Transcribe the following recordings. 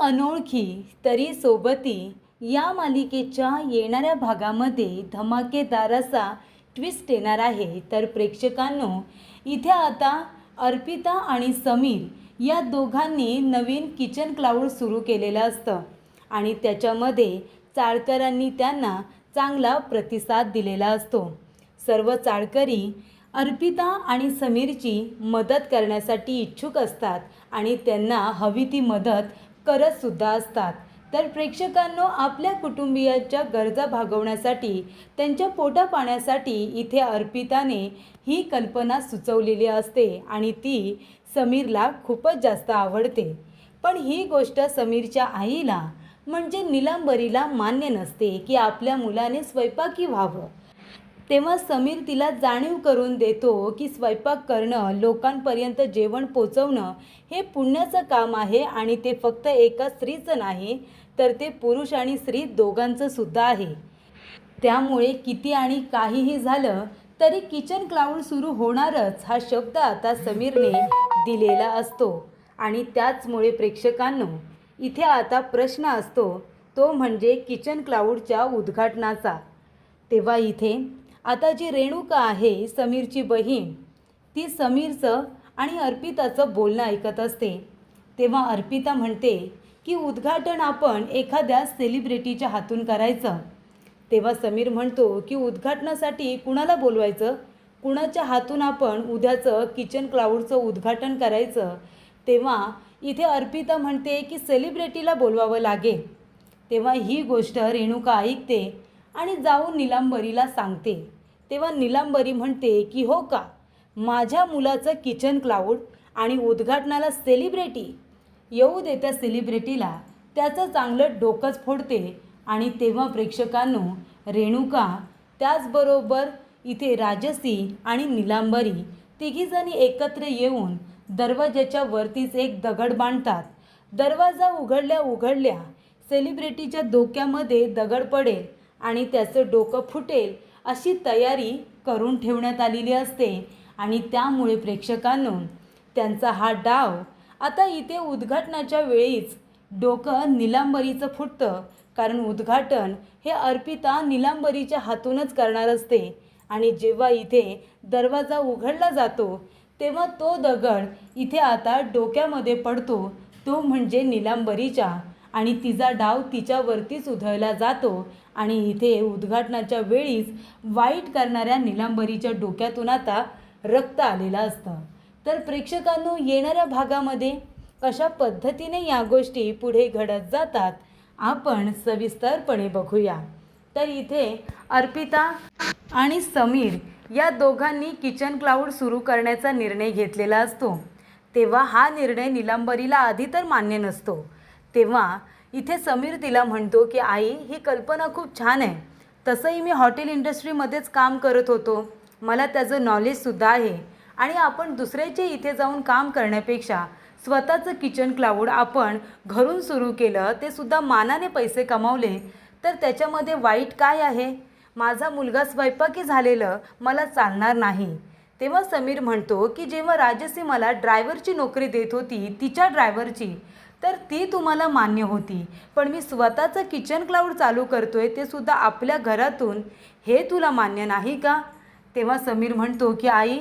अनोळखी तरी सोबती या मालिकेच्या येणाऱ्या भागामध्ये धमाकेदार असा ट्विस्ट येणार आहे। तर प्रेक्षकांनो, इथे आता अर्पिता आणि समीर या दोघांनी नवीन किचन क्लाउड सुरू केलेलं असतं आणि त्याच्यामध्ये चाळकरांनी त्यांना चांगला प्रतिसाद दिलेला असतो। सर्व चाळकरी अर्पिता आणि समीरची मदत करण्यासाठी इच्छुक असतात आणि त्यांना हवी ती मदत करत सुद्धा असतात। तर प्रेक्षकांनो, आपल्या कुटुंबियांच्या गरजा भागवण्यासाठी, त्यांच्या पोटापाण्यासाठी इथे अर्पिताने ही कल्पना सुचवलेली असते आणि ती समीरला खूपच जास्त आवडते। पण ही गोष्ट समीरच्या आईला म्हणजे नीलांबरीला मान्य नसते की आपल्या मुलाने स्वयंपाकी व्हावं। तेव्हा समीर तिला जाणीव करून देतो की स्वयंपाक करणं, लोकांपर्यंत जेवण पोचवणं हे पुण्याचं काम आहे आणि ते फक्त एका स्त्रीचं नाही, तर ते पुरुष आणि स्त्री दोघांचं सुद्धा आहे। त्यामुळे किती आणि काहीही झालं तरी किचन क्लाउड सुरू होणारच हा शब्द आता समीरने दिलेला असतो आणि त्याचमुळे प्रेक्षकांनो, इथे आता प्रश्न असतो तो म्हणजे किचन क्लाउडच्या उद्घाटनाचा। तेव्हा इथे आता जी रेणुका आहे, समीरची बहीण, ती समीरचं आणि अर्पिताचं बोलणं ऐकत असते। तेव्हा अर्पिता म्हणते की उद्घाटन आपण एखाद्या सेलिब्रिटीच्या हातून करायचं। तेव्हा समीर म्हणतो की उद्घाटनासाठी कुणाला बोलवायचं, कुणाच्या हातून आपण उद्याचं किचन क्लाउडचं उद्घाटन करायचं। तेव्हा इथे अर्पिता म्हणते की सेलिब्रिटीला बोलवावं लागेल। तेव्हा ही गोष्ट रेणुका ऐकते आणि जाऊन नीलांबरीला सांगते। तेव्हा नीलांबरी म्हणते की हो का, माझ्या मुलाचं किचन क्लाउड आणि उद्घाटनाला सेलिब्रिटी येऊ दे, त्या सेलिब्रिटीला त्याचं चांगलं डोकंच फोडते। आणि तेव्हा प्रेक्षकांनो, रेणुका त्याचबरोबर इथे राजसी आणि नीलांबरी तिघीजणी एकत्र येऊन दरवाजाच्या वरतीच एक दगड बांधतात। दरवाजा उघडल्या उघडल्या सेलिब्रिटीच्या डोक्यामध्ये दगड पडेल आणि त्याचं डोकं फुटेल अशी तयारी करून ठेवण्यात आलेली असते आणि त्यामुळे प्रेक्षकांनो, त्यांचा हा डाव आता इथे उद्घाटनाच्या वेळीच डोकं नीलांबरीचं फुटतं, कारण उद्घाटन हे अर्पिता नीलांबरीच्या हातूनच करणार असते। आणि जेव्हा इथे दरवाजा उघडला जातो तेव्हा तो दगड इथे आता डोक्यामध्ये पडतो, तो म्हणजे नीलांबरीच्या, आणि तिचा डाव तिच्यावरतीच उधळला जातो आणि इथे उद्घाटनाच्या वेळीच वाईट करणाऱ्या नीलांबरीच्या डोक्यातून आता रक्त आलेलं असतं। तर प्रेक्षकांनो, येणाऱ्या भागामध्ये कशा पद्धतीने या गोष्टी पुढे घडत जातात आपण सविस्तरपणे बघूया। तर इथे अर्पिता आणि समीर या दोघांनी किचन क्लाउड सुरू करण्याचा निर्णय घेतलेला असतो। तेव्हा हा निर्णय नीलांबरीला आधी तर मान्य नसतो। तेव्हा इथे समीर तिला म्हणतो की आई, ही कल्पना खूप छान आहे। तसंही मी हॉटेल इंडस्ट्रीमध्येच काम करत होतो, मला त्याचं नॉलेजसुद्धा आहे आणि आपण दुसऱ्याचे इथे जाऊन काम करण्यापेक्षा स्वतःचं किचन क्लाउड आपण घरून सुरू केलं, ते सुद्धा मानाने पैसे कमावले, तर त्याच्यामध्ये वाईट काय आहे? माझा मुलगा स्वयंपाकी झालेलं मला चालणार नाही। तेव्हा समीर म्हणतो की जेव्हा राजसी मला ड्रायव्हरची नोकरी देत होती, तिच्या ड्रायव्हरची, तर ती तुम्हाला मान्य होती, पण मी स्वतःचं किचन क्लाउड चालू करतोय ते सुद्धा आपल्या घरातून, हे तुला मान्य नाही का? तेव्हा समीर म्हणतो की आई,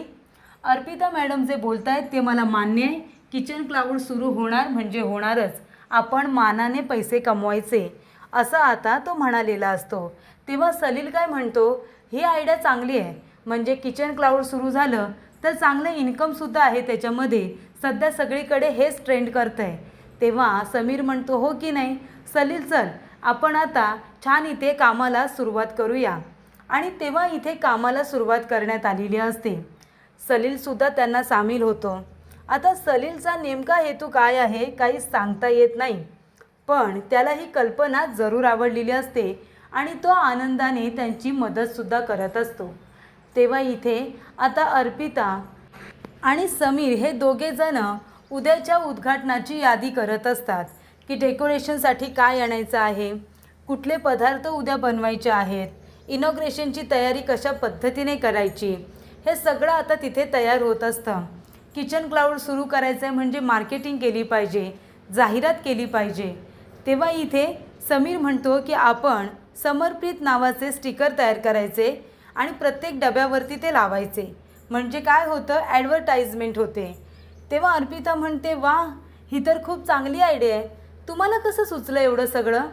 अर्पिता मॅडम जे बोलतायत ते मला मान्य आहे, किचन क्लाउड सुरू होणार म्हणजे होणारच, आपण मानाने पैसे कमवायचे, असं आता तो म्हणालेला असतो। तेव्हा सलील काय म्हणतो, ही आयडिया चांगली आहे, म्हणजे किचन क्लाउड सुरू झालं तर चांगलं इन्कमसुद्धा आहे त्याच्यामध्ये, सध्या सगळीकडे हेच ट्रेंड करतं आहे। तेव्हा समीर म्हणतो हो की नाही सलील, चल आपण आता छान इथे कामाला सुरुवात करूया। आणि तेव्हा इथे कामाला सुरुवात करण्यात आलेली असते। सलीलसुद्धा त्यांना सामील होतो। आता सलीलचा नेमका हेतू काय आहे काही सांगता येत नाही, पण त्याला ही कल्पना जरूर आवडलेली असते आणि तो आनंदाने त्यांची मदतसुद्धा करत असतो। तेव्हा इथे आता अर्पिता आणि समीर हे दोघेजण उद्याच्या उद्घाटनाची यादी करत असतात की डेकोरेशनसाठी काय आणायचं आहे, कुठले पदार्थ उद्या बनवायचे आहेत, इनॉग्रेशनची तयारी कशा पद्धतीने करायची, हे सगळं आता तिथे तयार होत असतं। किचन क्लाउड सुरू करायचं आहे म्हणजे मार्केटिंग केली पाहिजे, जाहिरात केली पाहिजे, तेव्हा इथे समीर म्हणतो की आपण समर्पित नावाचे स्टिकर तयार करायचे आणि प्रत्येक डब्यावरती ते लावायचे, म्हणजे काय होतं, ॲडव्हर्टाइजमेंट होते. तेव्हा अर्पिता म्हणते, वा, ही तर खूप चांगली आयडिया आहे, तुम्हाला कसं सुचलं एवढं सगळं?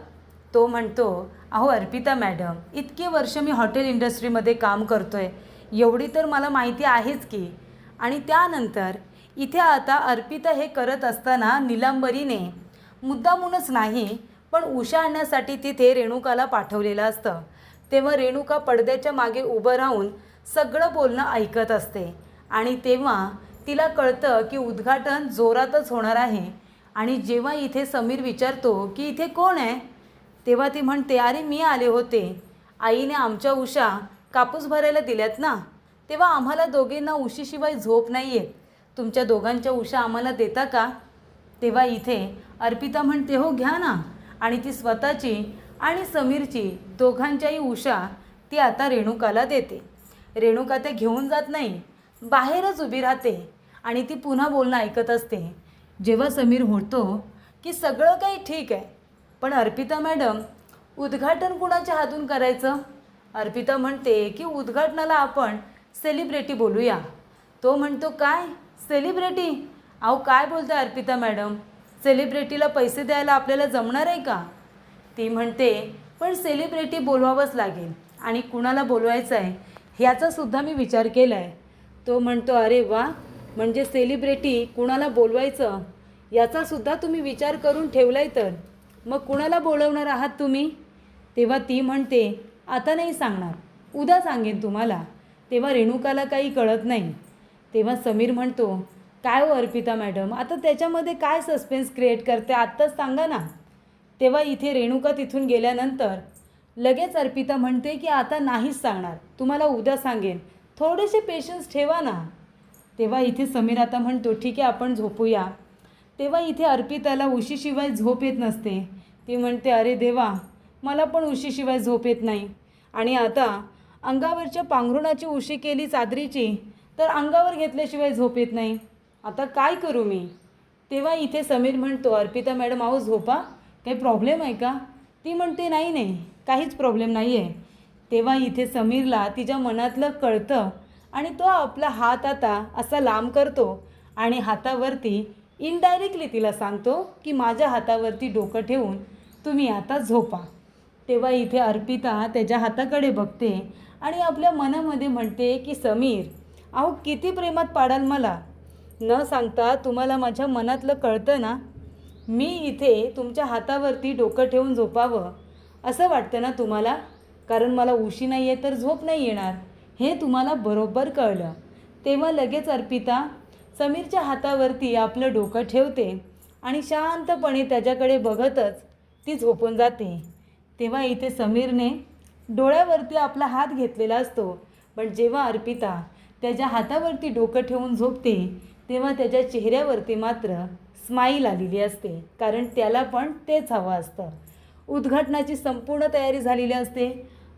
तो म्हणतो, अहो अर्पिता मॅडम, इतके वर्ष मी हॉटेल इंडस्ट्रीमध्ये काम करतो आहे, एवढी तर मला माहिती आहेच की. आणि त्यानंतर इथे आता अर्पिता हे करत असताना निलांबरीने मुद्दामूनच नाही पण उषा आणण्यासाठी तिथे रेणुकाला पाठवलेलं असतं. तेव्हा रेणुका पडद्याच्या मागे उभं राहून सगळं बोलणं ऐकत असते आणि तेव्हा तिला कळतं की उद्घाटन जोरातच होणार आहे. आणि जेव्हा इथे समीर विचारतो की इथे कोण आहे, तेव्हा ती म्हणते, अरे मी आले होते, आईने आमच्या उषा कापूस भरायला दिल्यात ना, तेव्हा आम्हाला दोघींना उशीशिवाय झोप नाही येत, तुमच्या दोघांच्या उषा आम्हाला देता का? तेव्हा इथे अर्पिता म्हणते, हो घ्या ना. आणि ती स्वतःची आणि समीरची दोघांच्याही उषा ती आता रेणुकाला देते. रेणुका ते घेऊन जात नाही, बाहेरच उभी राहते आणि ती पुन्हा बोलणं ऐकत असते. जेव्हा समीर म्हणतो की सगळं काही ठीक आहे, पण अर्पिता मॅडम, उद्घाटन कुणाच्या हातून करायचं? अर्पिता म्हणते की उद्घाटनाला आपण सेलिब्रिटी बोलूया. तो म्हणतो, काय सेलिब्रिटी? अहो काय बोलताय अर्पिता मॅडम, सेलिब्रिटीला पैसे द्यायला आपल्याला जमणार आहे का? ती म्हणते, पण सेलिब्रिटी बोलवावंच लागेल आणि कुणाला बोलवायचं आहे ह्याचासुद्धा मी विचार केला आहे. तो म्हणतो, अरे वा, म्हणजे सेलिब्रिटी कुणाला बोलवायचं याचासुद्धा तुम्ही विचार करून ठेवला आहे, तर मग कुणाला बोलवणार आहात तुम्ही? तेव्हा ती म्हणते, आता नाही सांगणार, उद्या सांगेन तुम्हाला. तेव्हा रेणुकाला काही कळत नाही. तेव्हा समीर म्हणतो, काय हो अर्पिता मॅडम, आता त्याच्यामध्ये काय सस्पेन्स क्रिएट करते, आत्ताच सांगा ना. तेव्हा इथे रेणुका तिथून गेल्यानंतर लगेच अर्पिता म्हणते की आता नाहीच सांगणार, तुम्हाला उद्या सांगेन, थोडेसे पेशन्स ठेवा ना. तेव्हा इथे समीर आता म्हणतो, ठीक आहे आपण झोपूया. तेव्हा इथे अर्पिताला उशीशिवाय झोप येत नसते. ती म्हणते, अरे देवा, मला पण उशीशिवाय झोप येत नाही आणि आता अंगावरच्या पांघरुणाची उशी केली चादरीची, तर अंगावर घेतल्याशिवाय झोप येत नाही, आता काय करू मी? तेव्हा इथे समीर म्हणतो, अर्पिता मॅडम अहो झोपा, काही प्रॉब्लेम आहे का? ती म्हणते, नाही नाही, काहीच प्रॉब्लेम नाही आहे. तेव्हा इथे समीरला तिच्या मनातलं कळतं आणि तो आपला हात आता असा लांब करतो आणि हातावरती इनडायरेक्टली तिला सांगतो की माझ्या हातावरती डोकं ठेवून तुम्ही आता झोपा. तेव्हा इथे अर्पिता त्याच्या हाताकडे बघते आणि आपल्या मनामध्ये म्हणते की समीर, अहो किती प्रेमात पाडाल मला, न सांगता तुम्हाला माझ्या मनातलं कळतं ना, मी इथे तुमच्या हातावरती डोकं ठेवून झोपावं असं वाटतं ना तुम्हाला, कारण मला उशी नाही आहे तर झोप नाही येणार, हे तुम्हाला बरोबर कळलं. तेव्हा लगेच अर्पिता समीरच्या हातावरती आपलं डोकं ठेवते आणि शांतपणे त्याच्याकडे बघतच ती झोपून जाते. तेव्हा इथे समीरने डोळ्यावरती आपला हात घेतलेला असतो, पण जेव्हा अर्पिता त्याच्या हातावरती डोकं ठेवून झोपते तेव्हा त्याच्या चेहऱ्यावरती मात्र स्माईल आलेली असते, कारण त्याला पण तेच हवं असतं. उद्घाटनाची संपूर्ण तयारी झालेली असते.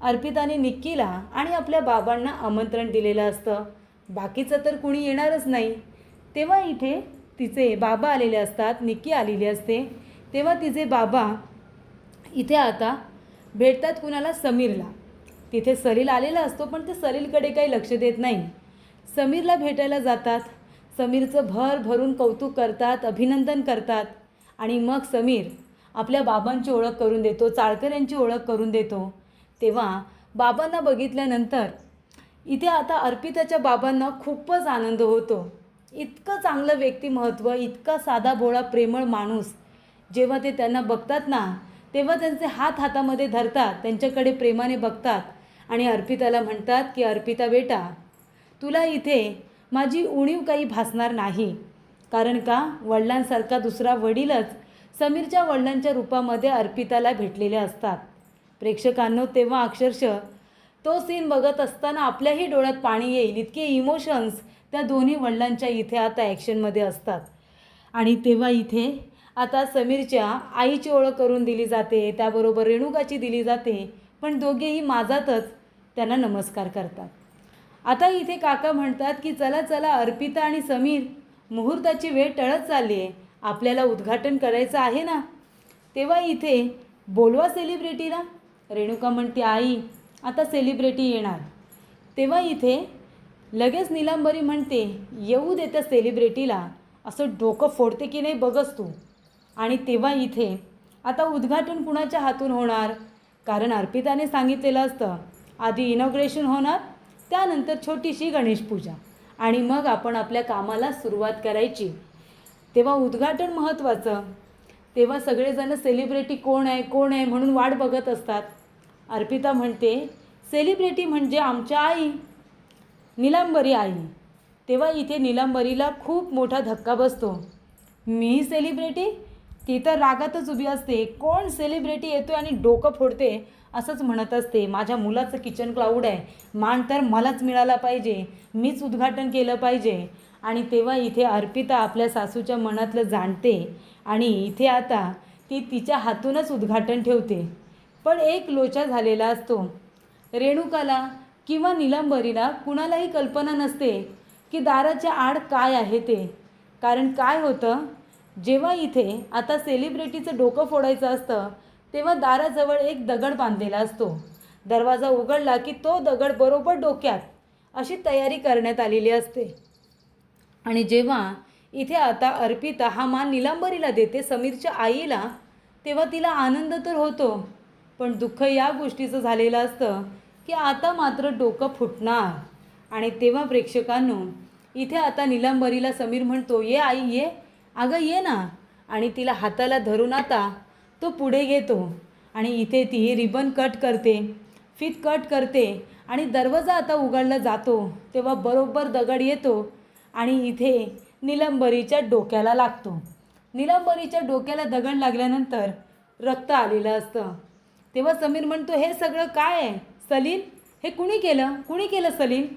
अर्पिताने निक्कीला आणि आपल्या बाबांना आमंत्रण दिलेलं असतं, बाकीचं तर कुणी येणारच नाही. तेव्हा इथे तिचे बाबा आलेले असतात, निक्की आलेली असते. तेव्हा तिचे बाबा इथे आता भेटतात कुणाला, समीरला. तिथे सलील आलेला असतो पण ते सलीलकडे काही लक्ष देत नाही, समीरला भेटायला जातात. समीरचं भरून कौतुक करतात, अभिनंदन करतात आणि मग समीर आपल्या बाबांची ओळख करून देतो, चाळकर यांची ओळख करून देतो. तेव्हा बाबांना बघितल्यानंतर इथे आता अर्पिताच्या बाबांना खूपच आनंद होतो. इतकं चांगलं व्यक्तिमत्व, इतका साधा भोळा प्रेमळ माणूस जेव्हा ते त्यांना बघतात ना, तेव्हा त्यांचे हात हातामध्ये धरतात, त्यांच्याकडे प्रेमाने बघतात आणि अर्पिताला म्हणतात की अर्पिता बेटा, तुला इथे माझी उणीव काही भासणार नाही, कारण का वडिलांसारखा दुसरा वडीलच समीरच्या वडिलांच्या रूपामध्ये अर्पिताला भेटलेले असतात. प्रेक्षकांनो, तेव्हा अक्षरशः तो सीन बघत असताना आपल्याही डोळ्यात पाणी येईल इतके इमोशन्स त्या दोन्ही वडिलांच्या इथे आता ॲक्शनमध्ये असतात. आणि तेव्हा इथे आता समीरच्या आईची ओळख करून दिली जाते, त्याबरोबर रेणुकाची दिली जाते, पण दोघेही माझातच त्यांना नमस्कार करतात. आता इथे काका म्हणतात की चला चला अर्पिता आणि समीर, मुहूर्ताची वेळ टळत चालली आहे, आपल्याला उद्घाटन करायचं आहे ना. तेव्हा इथे बोलवा सेलिब्रिटीला. रेणुका म्हणते आई आता सेलिब्रिटी येणार. तेव्हा इथे लगेच नीलांबरी म्हणते येऊ दे त्या सेलिब्रिटीला, असं डोकं फोडते की नाही बघच तू. आणि तेव्हा इथे आता उद्घाटन कुणाच्या हातून होणार, कारण अर्पिताने सांगितलेलं असतं आधी इनॉग्रेशन होणार, त्यानंतर छोटीशी गणेश पूजा आणि मग आपण आपल्या कामाला सुरुवात करायची. तेव्हा उद्घाटन महत्त्वाचं. तेव्हा सगळेजण सेलिब्रिटी कोण आहे म्हणून वाट बघत असतात. अर्पिता म्हणते सेलिब्रिटी म्हणजे आमच्या आई, नीलांबरी आई. तेव्हा इथे नीलांबरीला खूप मोठा धक्का बसतो. मी सेलिब्रिटी? ती तर रागातच उभी असते. कोण सेलिब्रिटी येतो आणि डोकं फोडते असंच म्हणत असते. माझ्या मुलाचं किचन क्लाऊड आहे, मान तर मलाच मिळाला पाहिजे, मीच उद्घाटन केलं पाहिजे. आणि तेव्हा इथे अर्पिता आपल्या सासूच्या मनातलं जाणते आणि इथे आता ती तिच्या हातूनच उद्घाटन ठेवते. पण एक लोचा झालेला असतो. रेणुकाला किंवा नीलांबरीला कुणालाही कल्पना नसते की दाराच्या आड काय आहे ते. कारण काय होतं, जेव्हा इथे आता सेलिब्रिटीचं डोकं फोडायचं असतं तेव्हा दाराजवळ एक दगड बांधलेला असतो. दरवाजा उघडला की तो दगड बरोबर डोक्यात अशी तयारी करण्यात आलेली असते. आणि जेव्हा इथे आता अर्पिता हा मान नीलांबरीला देते, समीरच्या आईला, तेव्हा तिला आनंद तर होतो, पण दुःख या गोष्टीचं झालेलं असतं की आता मात्र डोकं फुटणार. आणि तेव्हा प्रेक्षकांनो इथे आता नीलांबरीला समीर म्हणतो ये आई ये, अगं ये ना. आणि तिला हाताला धरून आता तो पुढे घेतो आणि इथे ती रिबन कट करते, फीत कट करते आणि दरवाजा आता उघडला जातो तेव्हा बरोबर दगड येतो आणि इथे नीलांबरीच्या डोक्याला लागतो. नीलांबरीच्या डोक्याला दगड लागल्यानंतर रक्त आलेलं असतं. तेव्हा समीर म्हणतो हे सगळं काय आहे सलील, हे कुणी केलं सलील.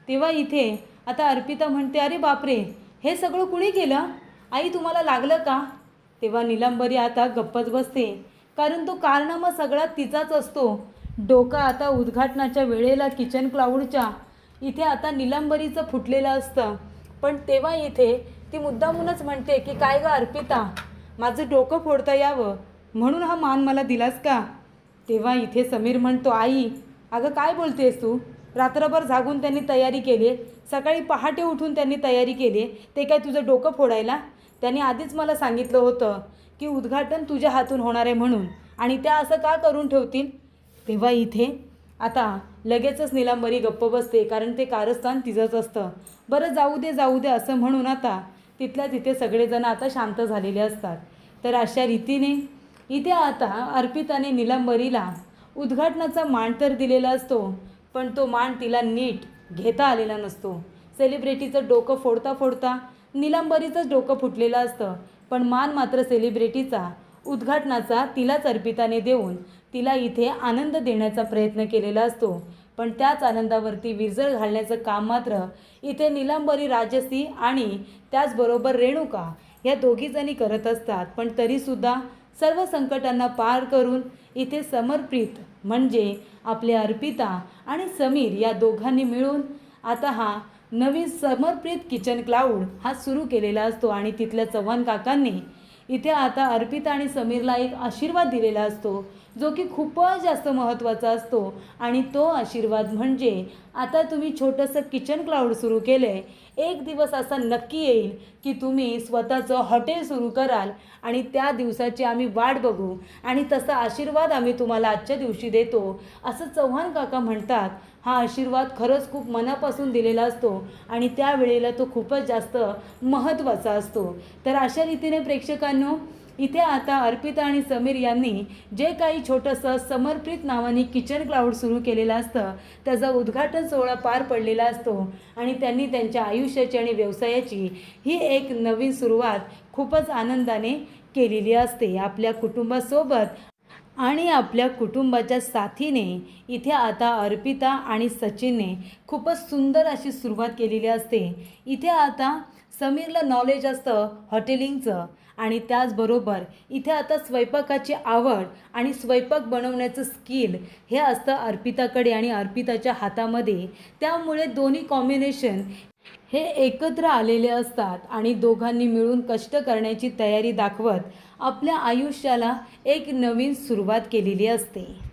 तेव्हा इथे आता अर्पिता म्हणते अरे बापरे हे सगळं कुणी केलं, आई तुम्हाला लागलं का. तेव्हा नीलांबरी आता गप्पच बसते, कारण तो कारनामा सगळा तिचाच असतो. डोकं आता उद्घाटनाच्या वेळेला किचन क्लाऊडच्या इथे आता नीलांबरीचं फुटलेलं असतं. पण तेव्हा इथे ती मुद्दामूनच म्हणते की काय गं अर्पिता, माझं डोकं फोडता यावं म्हणून हा मान मला दिलास का. तेव्हा इथे समीर म्हणतो आई अगं काय बोलतेस तू, रात्रभर जागून त्यांनी तयारी केली, सकाळी पहाटे उठून त्यांनी तयारी केली, ते काय तुझं डोकं फोडायला. त्यांनी आधीच मला सांगितलं होतं की उद्घाटन तुझ्या हातून होणार आहे म्हणून, आणि त्या असं का करून ठेवतील. तेव्हा इथे आता लगेचच नीलांबरी गप्प बसते, कारण ते कारस्थान तिचंच असतं. बरं जाऊ दे असं म्हणून आता तिथल्या तिथे सगळेजण आता शांत झालेले असतात. तर अशा रीतीने इथे आता अर्पिताने नीलांबरीला उद्घाटनाचा मान तर दिलेला असतो, पण तो मान तिला नीट घेता आलेला नसतो. सेलिब्रिटीचं डोकं फोडता नीलांबरीचंच डोकं फुटलेलं असतं, पण मान मात्र सेलिब्रिटीचा उद्घाटनाचा तिलाच अर्पिताने देऊन तिला इथे आनंद देण्याचा प्रयत्न केलेला असतो. पण त्याच आनंदावरती विरजळ घालण्याचं काम मात्र इथे नीलांबरी, राजसी आणि त्याचबरोबर रेणुका या दोघीजणी करत असतात. पण तरीसुद्धा सर्व संकटांना पार करून इथे समर्पित म्हणजे आपले अर्पिता आणि समीर या दोघांनी मिळून आता हा नवीन समर्पित किचन क्लाऊड हा सुरू केलेला असतो. आणि तिथल्या चव्हाण काकांनी इथे आता अर्पिता आणि समीरला एक आशीर्वाद दिलेला असतो, जो की खूपच जास्त महत्त्वाचा असतो. आणि तो आशीर्वाद म्हणजे आता तुम्ही छोटंसं किचन क्लाऊड सुरू केलं आहे, एक दिवस असा नक्की येईल की तुम्ही स्वतःचं हॉटेल सुरू कराल आणि त्या दिवसाची आम्ही वाट बघू, आणि तसा आशीर्वाद आम्ही तुम्हाला आजच्या दिवशी देतो असं चव्हाण काका म्हणतात. हा आशीर्वाद खरंच खूप मनापासून दिलेला असतो आणि त्यावेळेला तो खूपच जास्त महत्त्वाचा असतो. तर अशा रीतीने प्रेक्षकांनो इथे आता अर्पिता आणि समीर यांनी जे काही छोटंसं समर्पित नावाने किचन क्लाऊड सुरू केलेलं असतं त्याचा उद्घाटन सोहळा पार पडलेला असतो आणि त्यांनी त्यांच्या आयुष्याची आणि व्यवसायाची ही एक नवीन सुरुवात खूपच आनंदाने केलेली असते. आपल्या कुटुंबासोबत आणि आपल्या कुटुंबाच्या साथीने इथे आता अर्पिता आणि सचिनने खूपच सुंदर अशी सुरुवात केलेली असते. इथे आता समीरला नॉलेज असतं हॉटेलिंगचं आणि त्याचबरोबर इथे आता स्वयंपाकाची आवड आणि स्वयंपाक बनवण्याचं स्किल हे असतं अर्पिताकडे आणि अर्पिताच्या हातामध्ये. त्यामुळे दोन्ही कॉम्बिनेशन हे एकत्र आलेले असतात आणि दोघांनी मिळून कष्ट करण्याची तयारी दाखवत आपल्या आयुष्याला एक नवीन सुरुवात केलेली असते.